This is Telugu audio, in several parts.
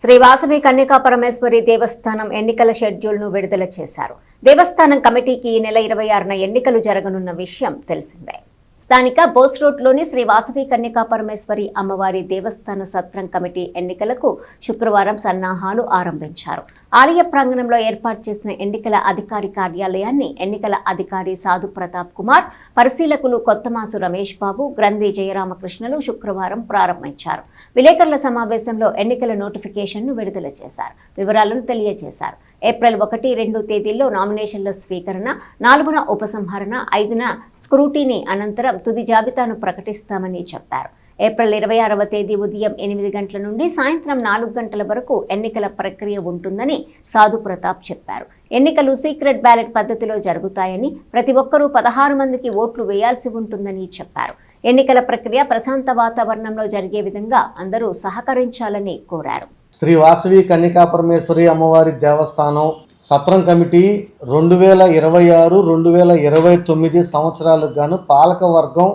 శ్రీ వాసవి కన్యకా పరమేశ్వరి దేవస్థానం ఎన్నికల షెడ్యూల్ను విడుదల చేశారు. దేవస్థానం కమిటీకి ఈ నెల 26న ఎన్నికలు జరగనున్న విషయం తెలిసిందే. స్థానిక బోస్ రోడ్లోని శ్రీ వాసవి కన్యకా పరమేశ్వరి అమ్మవారి దేవస్థాన సత్రం కమిటీ ఎన్నికలకు శుక్రవారం సన్నాహాలు ఆరంభించారు. ఆలయ ప్రాంగణంలో ఏర్పాటు చేసిన ఎన్నికల అధికారి కార్యాలయాన్ని ఎన్నికల అధికారి సాధు ప్రతాప్ కుమార్, పరిశీలకులు కొత్తమాసు రమేష్ బాబు, గ్రంథి జయరామకృష్ణలు శుక్రవారం ప్రారంభించారు. విలేకరుల సమావేశంలో ఎన్నికల నోటిఫికేషన్ను విడుదల చేశారు. వివరాలను తెలియజేశారు. ఏప్రిల్ 1, 2 తేదీల్లో నామినేషన్ల స్వీకరణ, 4న ఉపసంహరణ, 5న స్క్రూటీనీ అనంతరం తుది జాబితాను ప్రకటిస్తామని చెప్పారు. ఏప్రిల్ 26వ తేదీ ఉదయం 8 గంటల నుండి సాయంత్రం 4 గంటల వరకు ఎన్నికల ప్రక్రియ ఉంటుందని సాధు ప్రతాప్ చెప్పారు. ఎన్నికలు సీక్రెట్ బ్యాలెట్ పద్ధతిలో జరుగుతాయని, ప్రతి ఒక్కరూ 16 మందికి ఓట్లు వేయాల్సి ఉంటుందని చెప్పారు. ఎన్నికల ప్రక్రియ ప్రశాంత వాతావరణంలో జరిగే విధంగా అందరూ సహకరించాలని కోరారు. శ్రీ వాసవి కన్యకా పరమేశ్వరి అమ్మవారి దేవస్థానం సత్రం కమిటీ 2026-2029 సంవత్సరాలకు గాను పాలకవర్గం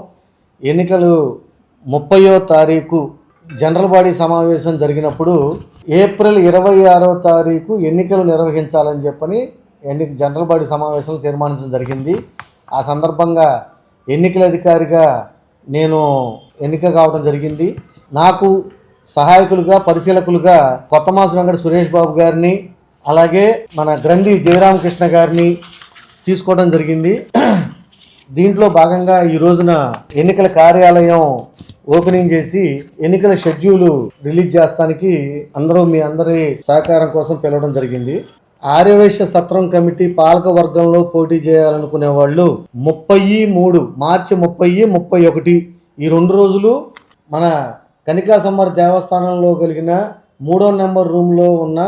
ఎన్నికలు 30వ తారీఖు జనరల్ బాడీ సమావేశం జరిగినప్పుడు ఏప్రిల్ 26వ తారీఖు ఎన్నికలు నిర్వహించాలని చెప్పని జనరల్ బాడీ సమావేశంలో తీర్మానించడం జరిగింది. ఆ సందర్భంగా ఎన్నికల అధికారిగా నేను ఎన్నిక కావడం జరిగింది. నాకు సహాయకులుగా, పరిశీలకులుగా కొత్తమాసు వెంకట సురేష్ బాబు గారిని, అలాగే మన గ్రంథి జయరామకృష్ణ గారిని తీసుకోవడం జరిగింది. దీంట్లో భాగంగా ఈ రోజున ఎన్నికల కార్యాలయం ఓపెనింగ్ చేసి ఎన్నికల షెడ్యూల్ రిలీజ్ చేస్తానికి మీ అందరి సహకారం కోసం పిలవడం జరిగింది. ఆర్యవైశ్య సత్రం కమిటీ పాలక వర్గంలో పోటీ చేయాలనుకునే వాళ్ళు 33 మార్చి 30, 31 ఈ 2 రోజులు మన కనికా సమ్మర్ దేవస్థానంలో కలిగిన 3వ నెంబర్ రూమ్లో ఉన్న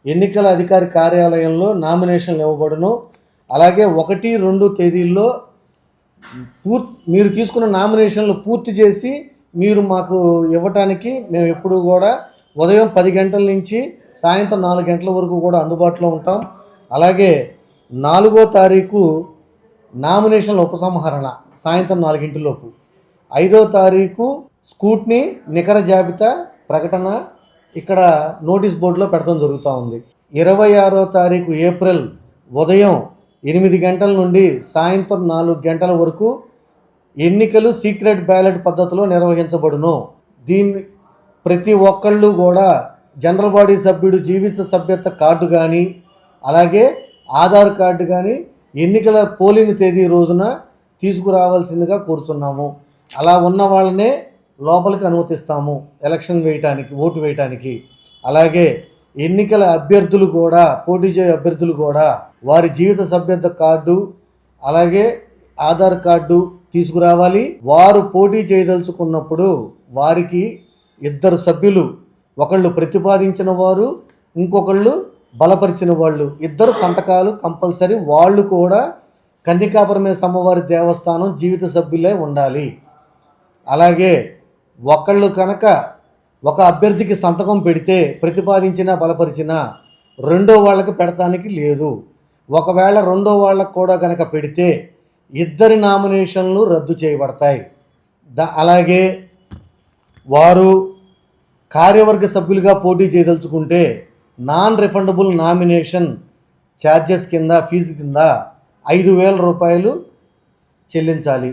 ఎన్నికల అధికారి కార్యాలయంలో నామినేషన్లు ఇవ్వబడును. అలాగే 1, 2 తేదీల్లో మీరు తీసుకున్న నామినేషన్లు పూర్తి చేసి మీరు మాకు ఇవ్వటానికి మేము ఎప్పుడు కూడా ఉదయం 10 గంటల నుంచి సాయంత్రం 4 గంటల వరకు కూడా అందుబాటులో ఉంటాం. అలాగే 4వ తారీఖు నామినేషన్ల ఉపసంహరణ సాయంత్రం 4 గంటలలోపు, 5వ తారీఖు స్కూట్ని నికర జాబితా ప్రకటన ఇక్కడ నోటీస్ బోర్డులో పెడతాం జరుగుతూ ఉంది. 26వ తారీఖు ఏప్రిల్ ఉదయం 8 గంటల నుండి సాయంత్రం 4 గంటల వరకు ఎన్నికలు సీక్రెట్ బ్యాలెట్ పద్ధతిలో నిర్వహించబడును. దీన్ని ప్రతి ఒక్కళ్ళు కూడా జనరల్ బాడీ సభ్యుడు జీవిత సభ్యత్వ కార్డు కానీ, అలాగే ఆధార్ కార్డు కానీ ఎన్నికల పోలింగ్ తేదీ రోజున తీసుకురావాల్సిందిగా కోరుతున్నాము. అలా ఉన్న వాళ్ళనే లోపలికి అనుమతిస్తాము ఎలక్షన్ వేయటానికి, ఓటు వేయటానికి. అలాగే ఎన్నికల అభ్యర్థులు కూడా, పోటీ చేయే అభ్యర్థులు కూడా వారి జీవిత సభ్యత్వ కార్డు అలాగే ఆధార్ కార్డు తీసుకురావాలి. వారు పోటీ చేయదలుచుకున్నప్పుడు వారికి 2 సభ్యులు, ఒకళ్ళు ప్రతిపాదించిన వారు, ఇంకొకళ్ళు బలపరిచిన వాళ్ళు, 2 సంతకాలు కంపల్సరీ. వాళ్ళు కూడా కన్యకా పరమేశ్వరి అమ్మవారి దేవస్థానం జీవిత సభ్యులే ఉండాలి. అలాగే ఒకళ్ళు కనుక ఒక అభ్యర్థికి సంతకం పెడితే ప్రతిపాదించినా బలపరిచినా రెండో వాళ్ళకి పెడతానికి లేదు. ఒకవేళ రెండో వాళ్ళకు కూడా కనుక పెడితే 2 నామినేషన్లు రద్దు చేయబడతాయి. అలాగే వారు కార్యవర్గ సభ్యులుగా పోటీ చేయదలుచుకుంటే నాన్ రిఫండబుల్ నామినేషన్ ఛార్జెస్ కింద, ఫీజు కింద 5,000 రూపాయలు చెల్లించాలి.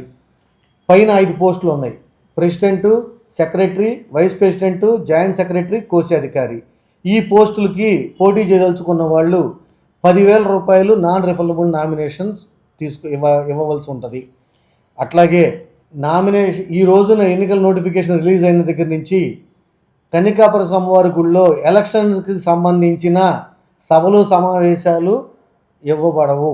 పైన 5 పోస్టులు ఉన్నాయి: president, secretary, vice president, joint secretary, కోశాధికారి. ఈ పోస్టులకి పోటీ చేయదలుచుకున్న వాళ్ళు 10,000 రూపాయలు నాన్ రిఫండబుల్ నామినేషన్స్ ఇవ్వవలసి ఉంటుంది. అట్లాగే ఈ రోజున ఎన్నికల నోటిఫికేషన్ రిలీజ్ అయిన దగ్గర నుంచి కన్యకాపుర అమ్మవారి గుళ్ళో ఎలక్షన్స్కి సంబంధించిన సభలు, సమావేశాలు ఇవ్వబడవు,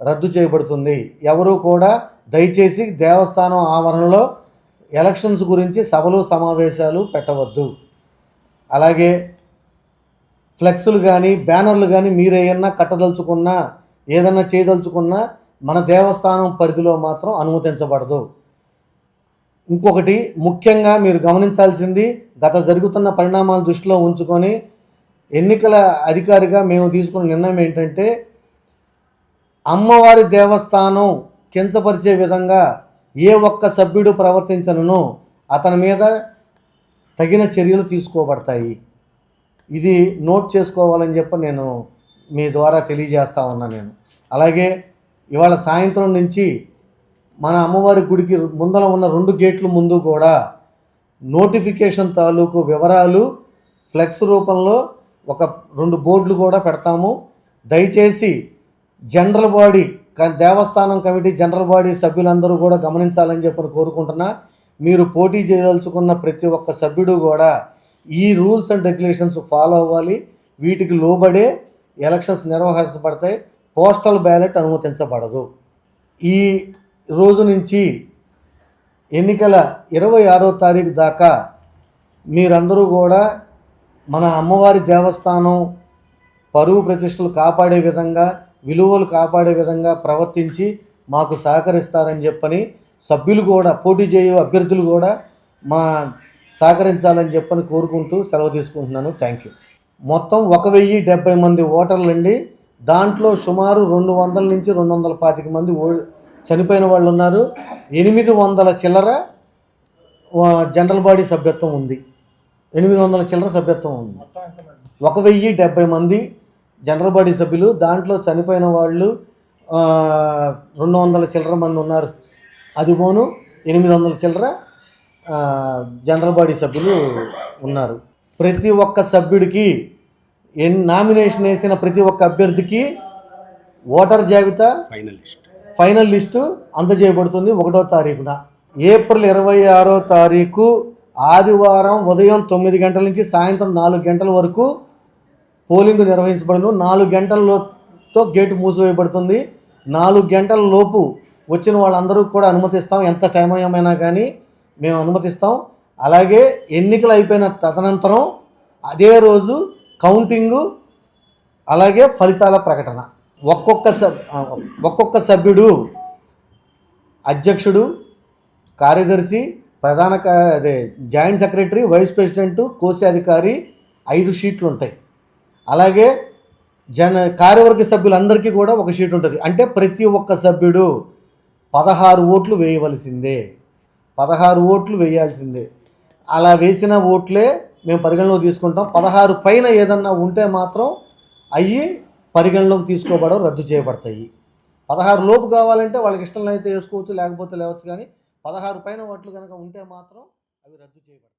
రద్దు చేయబడుతుంది. ఎవరూ కూడా దయచేసి దేవస్థానం ఆవరణలో ఎలక్షన్స్ గురించి సభలు, సమావేశాలు పెట్టవద్దు. అలాగే ఫ్లెక్సులు కానీ, బ్యానర్లు కానీ మీరు ఏమన్నా కట్టదలుచుకున్నా, ఏదన్నా చేయదలుచుకున్నా మన దేవస్థానం పరిధిలో మాత్రం అనుమతించబడదు. ఇంకొకటి ముఖ్యంగా మీరు గమనించాల్సింది, గత జరుగుతున్న పరిణామాల దృష్టిలో ఉంచుకొని ఎన్నికల అధికారిగా మేము తీసుకున్న నిర్ణయం ఏంటంటే, అమ్మవారి దేవస్థానం కించపరిచే విధంగా ఏ ఒక్క సభ్యుడు ప్రవర్తించనో అతని మీద తగిన చర్యలు తీసుకోబడతాయి. ఇది నోట్ చేసుకోవాలని చెప్పి నేను మీ ద్వారా తెలియజేస్తా ఉన్నా నేను. అలాగే ఇవాళ సాయంత్రం నుంచి మన అమ్మవారి గుడికి ముందర ఉన్న 2 గేట్ల ముందు కూడా నోటిఫికేషన్ తాలూకు వివరాలు ఫ్లెక్స్ రూపంలో ఒక 2 బోర్డులు కూడా పెడతాము. దయచేసి జనరల్ బాడీ దేవస్థానం కమిటీ జనరల్ బాడీ సభ్యులందరూ కూడా గమనించాలని చెప్పని కోరుకుంటున్నా. మీరు పోటీ చేయదలుచుకున్న ప్రతి ఒక్క సభ్యుడు కూడా ఈ రూల్స్ అండ్ రెగ్యులేషన్స్ ఫాలో అవ్వాలి. వీటికి లోబడే ఎలక్షన్స్ నిర్వహించబడతాయి. పోస్టల్ బ్యాలెట్ అనుమతించబడదు. ఈ రోజు నుంచి ఎన్నికల 26వ తారీఖు దాకా మీరందరూ కూడా మన అమ్మవారి దేవస్థానం పరువు ప్రతిష్టలు కాపాడే విధంగా, విలువలు కాపాడే విధంగా ప్రవర్తించి మాకు సహకరిస్తారని చెప్పని సభ్యులు కూడా, పోటీ చేయు అభ్యర్థులు కూడా సహకరించాలని చెప్పని కోరుకుంటూ సెలవు తీసుకుంటున్నాను. Thank you. మొత్తం 1070 మంది ఓటర్లు అండి. దాంట్లో సుమారు 200 నుంచి 225 మంది చనిపోయిన వాళ్ళు ఉన్నారు. 800 చిల్లర జనరల్ బాడీ సభ్యత్వం ఉంది. 800 చిల్లర సభ్యత్వం ఉంది. 1070 మంది జనరల్ బాడీ సభ్యులు. దాంట్లో చనిపోయిన వాళ్ళు 200 చిల్లర మంది ఉన్నారు. అది పోను 800 చిల్లర జనరల్ బాడీ సభ్యులు ఉన్నారు. ప్రతి ఒక్క సభ్యుడికి నామినేషన్ వేసిన ప్రతి ఒక్క అభ్యర్థికి ఓటర్ జాబితా ఫైనల్ లిస్టు అందజేయబడుతుంది 1వ తారీఖున. ఏప్రిల్ 26వ తారీఖు ఆదివారం ఉదయం 9 గంటల నుంచి సాయంత్రం 4 గంటల వరకు పోలింగ్ నిర్వహించబడును. 4 గంటలతో గేటు మూసివేయబడుతుంది. 4 గంటల లోపు వచ్చిన వాళ్ళందరూ కూడా అనుమతిస్తాం. ఎంత టైం అయినా కానీ మేము అనుమతిస్తాం. అలాగే ఎన్నికలు అయిపోయిన తదనంతరం అదే రోజు కౌంటింగు, అలాగే ఫలితాల ప్రకటన. ఒక్కొక్క సభ్యుడు, అధ్యక్షుడు, కార్యదర్శి, జాయింట్ సెక్రటరీ, వైస్ ప్రెసిడెంటు, కోశాధికారి 5 షీట్లు ఉంటాయి. అలాగే కార్యవర్గ సభ్యులందరికీ కూడా 1 షీట్ ఉంటుంది. అంటే ప్రతి ఒక్క సభ్యుడు 16 ఓట్లు వేయవలసిందే. 16 ఓట్లు వేయాల్సిందే. అలా వేసిన ఓట్లే మేము పరిగణలోకి తీసుకుంటాం. 16 పైన ఏదన్నా ఉంటే మాత్రం అవి పరిగణలోకి తీసుకోబడవు, రద్దు చేయబడతాయి. 16 లోపు కావాలంటే వాళ్ళకి ఇష్టం అయితే వేసుకోవచ్చు, లేకపోతే లేవచ్చు. కానీ 16 పైన ఓట్లు కనుక ఉంటే మాత్రం అవి రద్దు చేయబడతాయి.